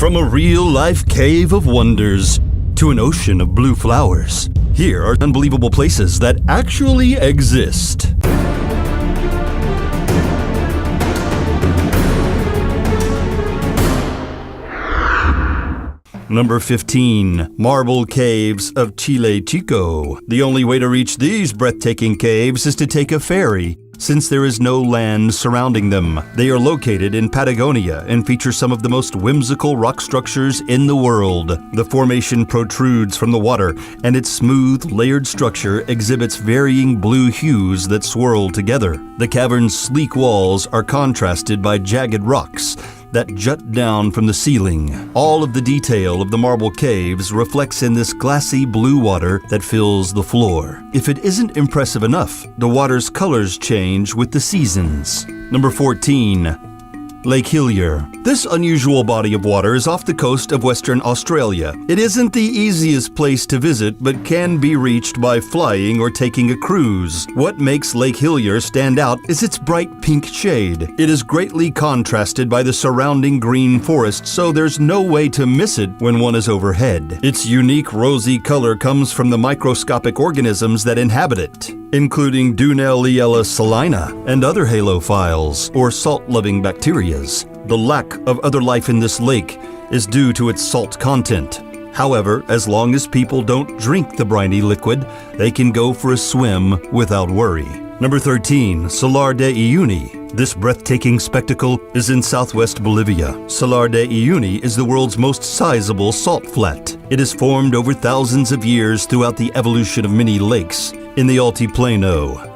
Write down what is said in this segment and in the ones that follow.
From a real-life cave of wonders to an ocean of blue flowers, here are unbelievable places that actually exist. Number 15. Marble Caves of Chile Chico. The only way to reach these breathtaking caves is to take a ferry, since there is no land surrounding them. They are located in Patagonia and feature some of the most whimsical rock structures in the world. The formation protrudes from the water, and its smooth, layered structure exhibits varying blue hues that swirl together. The cavern's sleek walls are contrasted by jagged rocks that jut down from the ceiling. All of the detail of the marble caves reflects in this glassy blue water that fills the floor. If it isn't impressive enough, the water's colors change with the seasons. Number 14. Lake Hillier. This unusual body of water is off the coast of Western Australia. It isn't the easiest place to visit, but can be reached by flying or taking a cruise. What makes Lake Hillier stand out is its bright pink shade. It is greatly contrasted by the surrounding green forest, so there's no way to miss it when one is overhead. Its unique rosy color comes from the microscopic organisms that inhabit it, including Dunaliella salina and other halophiles, or salt-loving bacteria. The lack of other life in this lake is due to its salt content. However, as long as people don't drink the briny liquid, they can go for a swim without worry. Number 13. Salar de Uyuni. This breathtaking spectacle is in southwest Bolivia. Salar de Uyuni is the world's most sizable salt flat. It has formed over thousands of years throughout the evolution of many lakes in the Altiplano.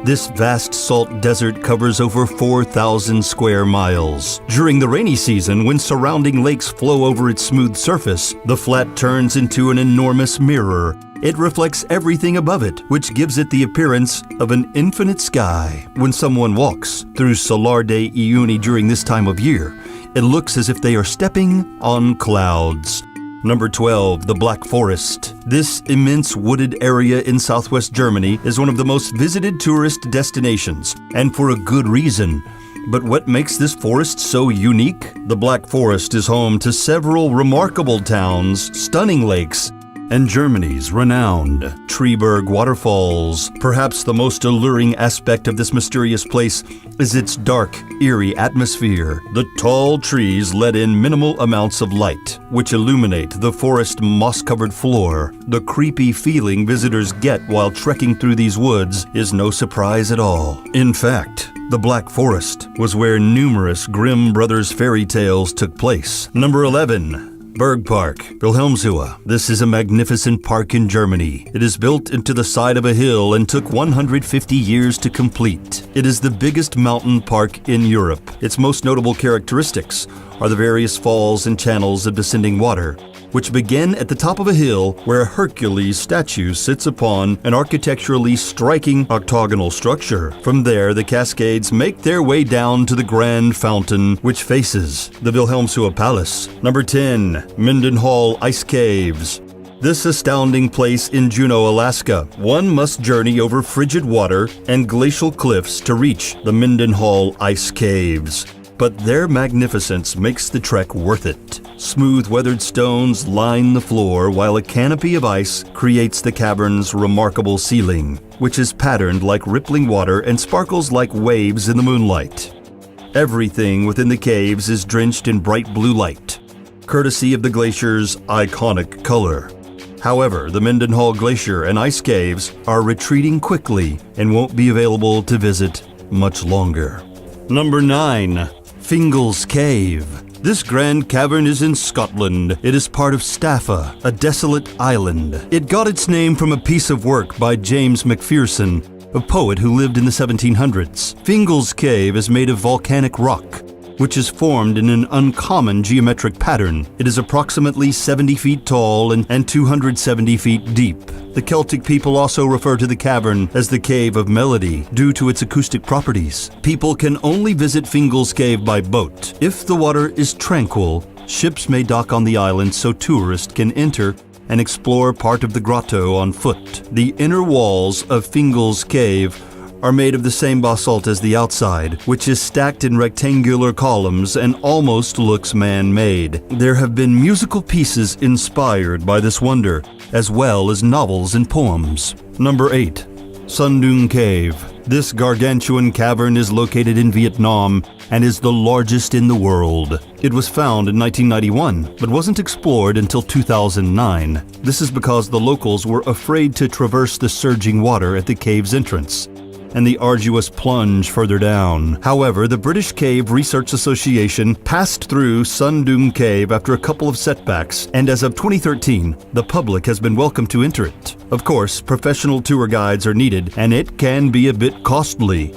This vast salt desert covers over 4,000 square miles. During the rainy season, when surrounding lakes flow over its smooth surface, the flat turns into an enormous mirror. It reflects everything above it, which gives it the appearance of an infinite sky. When someone walks through Salar de Uyuni during this time of year, it looks as if they are stepping on clouds. Number 12. The Black Forest. This immense wooded area in southwest Germany is one of the most visited tourist destinations, and for a good reason. But what makes this forest so unique? The Black Forest is home to several remarkable towns, stunning lakes, and Germany's renowned Treberg waterfalls. Perhaps the most alluring aspect of this mysterious place is its dark, eerie atmosphere. The tall trees let in minimal amounts of light, which illuminate the forest moss-covered floor. The creepy feeling visitors get while trekking through these woods is no surprise at all. In fact, the Black Forest was where numerous Grimm Brothers fairy tales took place. Number 11. Bergpark, Wilhelmshöhe. This is a magnificent park in Germany. It is built into the side of a hill and took 150 years to complete. It is the biggest mountain park in Europe. Its most notable characteristics are the various falls and channels of descending water, which begin at the top of a hill where a Hercules statue sits upon an architecturally striking octagonal structure. From there, the cascades make their way down to the grand fountain, which faces the Wilhelmshöhe Palace. Number 10. Mendenhall Ice Caves. This astounding place in Juneau, Alaska. One must journey over frigid water and glacial cliffs to reach the Mendenhall Ice Caves. But their magnificence makes the trek worth it. Smooth weathered stones line the floor, while a canopy of ice creates the cavern's remarkable ceiling, which is patterned like rippling water and sparkles like waves in the moonlight. Everything within the caves is drenched in bright blue light, courtesy of the glacier's iconic color. However, the Mendenhall Glacier and ice caves are retreating quickly and won't be available to visit much longer. Number 9. Fingal's Cave. This grand cavern is in Scotland. It is part of Staffa, a desolate island. It got its name from a piece of work by James Macpherson, a poet who lived in the 1700s. Fingal's Cave is made of volcanic rock, which is formed in an uncommon geometric pattern. It is approximately 70 feet tall and 270 feet deep. The Celtic people also refer to the cavern as the Cave of Melody due to its acoustic properties. People can only visit Fingal's Cave by boat. If the water is tranquil, ships may dock on the island so tourists can enter and explore part of the grotto on foot. The inner walls of Fingal's Cave are made of the same basalt as the outside, which is stacked in rectangular columns and almost looks man-made. There have been musical pieces inspired by this wonder, as well as novels and poems. Number 8. Sundung Cave. This gargantuan cavern is located in Vietnam and is the largest in the world. It was found in 1991, but wasn't explored until 2009. This is because the locals were afraid to traverse the surging water at the cave's entrance and the arduous plunge further down. However, the British Cave Research Association passed through Sundung Cave after a couple of setbacks, and as of 2013, the public has been welcome to enter it. Of course, professional tour guides are needed, and it can be a bit costly.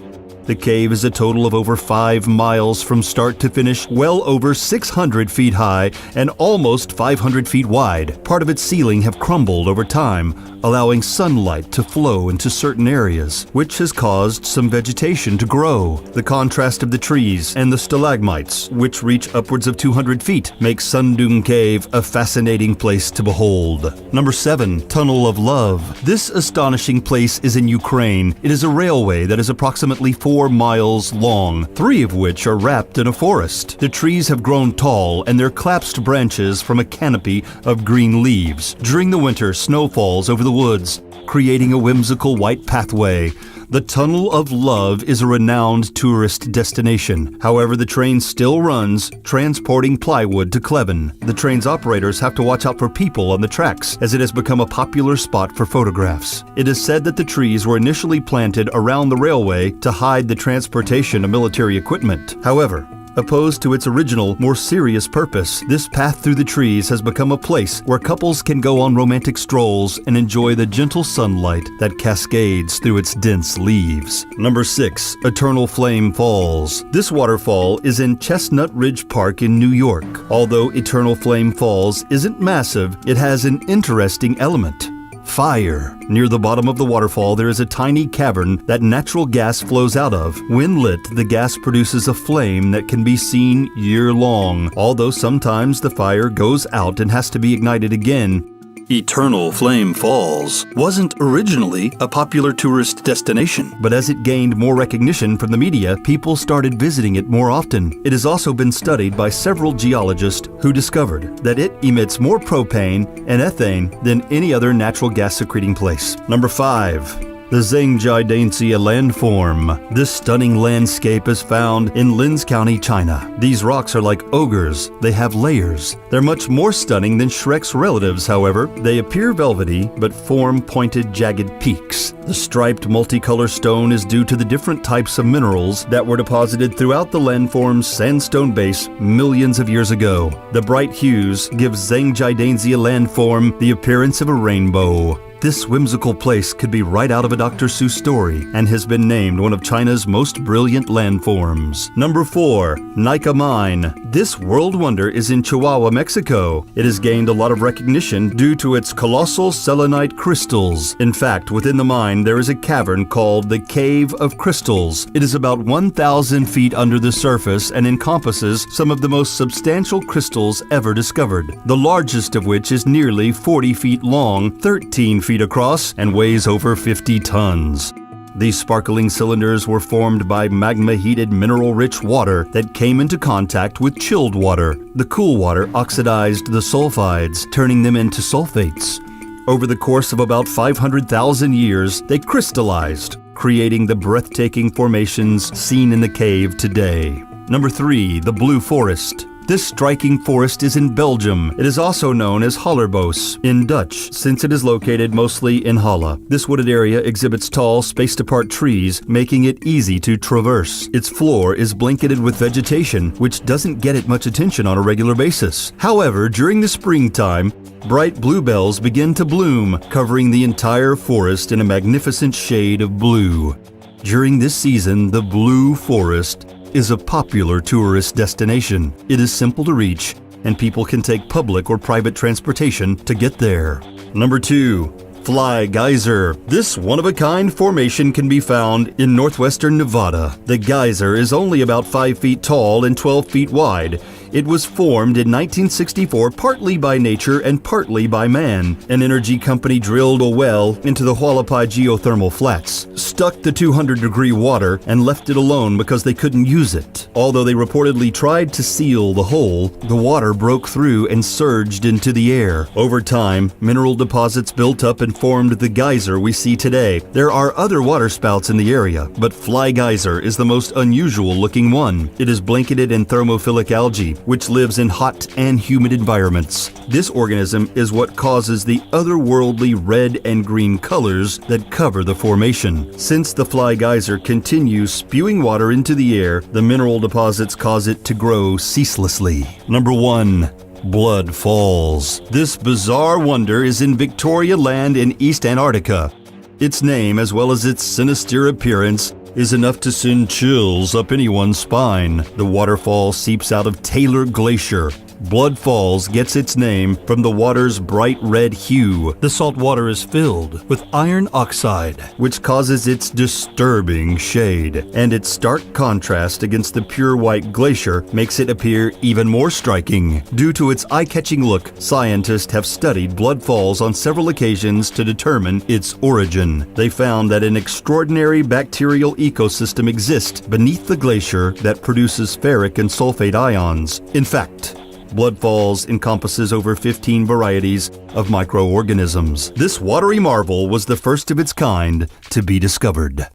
The cave is a total of over 5 miles from start to finish, well over 600 feet high and almost 500 feet wide. Part of its ceiling have crumbled over time, allowing sunlight to flow into certain areas, which has caused some vegetation to grow. The contrast of the trees and the stalagmites, which reach upwards of 200 feet, makes Sundung Cave a fascinating place to behold. Number 7. Tunnel of Love. This astonishing place is in Ukraine. It is a railway that is approximately 4 miles long, 3 of which are wrapped in a forest. The trees have grown tall and their collapsed branches form a canopy of green leaves. During the winter, snow falls over the woods, creating a whimsical white pathway. The Tunnel of Love is a renowned tourist destination. However, the train still runs, transporting plywood to Kleven. The train's operators have to watch out for people on the tracks, as it has become a popular spot for photographs. It is said that the trees were initially planted around the railway to hide the transportation of military equipment. However, opposed to its original, more serious purpose, this path through the trees has become a place where couples can go on romantic strolls and enjoy the gentle sunlight that cascades through its dense leaves. Number 6. Eternal Flame Falls. This waterfall is in Chestnut Ridge Park in New York. Although Eternal Flame Falls isn't massive, it has an interesting element: fire. Near the bottom of the waterfall, there is a tiny cavern that natural gas flows out of. When lit, the gas produces a flame that can be seen year-long, although sometimes the fire goes out and has to be ignited again. Eternal Flame Falls wasn't originally a popular tourist destination, but as it gained more recognition from the media, people started visiting it more often. It has also been studied by several geologists who discovered that it emits more propane and ethane than any other natural gas secreting place. Number 5. The Zhangjiadanxia landform. This stunning landscape is found in Linz County, China. These rocks are like ogres. They have layers. They're much more stunning than Shrek's relatives, however. They appear velvety, but form pointed, jagged peaks. The striped multicolor stone is due to the different types of minerals that were deposited throughout the landform's sandstone base millions of years ago. The bright hues give Zhangjiadanxia landform the appearance of a rainbow. This whimsical place could be right out of a Dr. Seuss story and has been named one of China's most brilliant landforms. Number 4. Nika Mine. This world wonder is in Chihuahua, Mexico. It has gained a lot of recognition due to its colossal selenite crystals. In fact, within the mine there is a cavern called the Cave of Crystals. It is about 1,000 feet under the surface and encompasses some of the most substantial crystals ever discovered, the largest of which is nearly 40 feet long, 13 feet across, and weighs over 50 tons. These sparkling cylinders were formed by magma-heated mineral-rich water that came into contact with chilled water. The cool water oxidized the sulfides, turning them into sulfates. Over the course of about 500,000 years, they crystallized, creating the breathtaking formations seen in the cave today. Number 3. The Blue Forest. This striking forest is in Belgium. It is also known as Hallerbos in Dutch, since it is located mostly in Halle. This wooded area exhibits tall, spaced-apart trees, making it easy to traverse. Its floor is blanketed with vegetation, which doesn't get it much attention on a regular basis. However, during the springtime, bright bluebells begin to bloom, covering the entire forest in a magnificent shade of blue. During this season, the Blue Forest is a popular tourist destination. It is simple to reach, and people can take public or private transportation to get there. Number 2. Fly Geyser. This one-of-a-kind formation can be found in northwestern Nevada. The geyser is only about 5 feet tall and 12 feet wide. It was formed in 1964 partly by nature and partly by man. An energy company drilled a well into the Hualapai geothermal flats, stuck the 200-degree water, and left it alone because they couldn't use it. Although they reportedly tried to seal the hole, the water broke through and surged into the air. Over time, mineral deposits built up and formed the geyser we see today. There are other water spouts in the area, but Fly Geyser is the most unusual-looking one. It is blanketed in thermophilic algae, which lives in hot and humid environments. This organism is what causes the otherworldly red and green colors that cover the formation. Since the Fly Geyser continues spewing water into the air, the mineral deposits cause it to grow ceaselessly. Number 1. Blood Falls. This bizarre wonder is in Victoria Land in East Antarctica. Its name, as well as its sinister appearance, is enough to send chills up anyone's spine. The waterfall seeps out of Taylor Glacier. Blood Falls gets its name from the water's bright red hue. The salt water is filled with iron oxide, which causes its disturbing shade, and its stark contrast against the pure white glacier makes it appear even more striking. Due to its eye-catching look, scientists have studied Blood Falls on several occasions to determine its origin. They found that an extraordinary bacterial ecosystem exists beneath the glacier that produces ferric and sulfate ions. In fact, Blood Falls encompasses over 15 varieties of microorganisms. This watery marvel was the first of its kind to be discovered.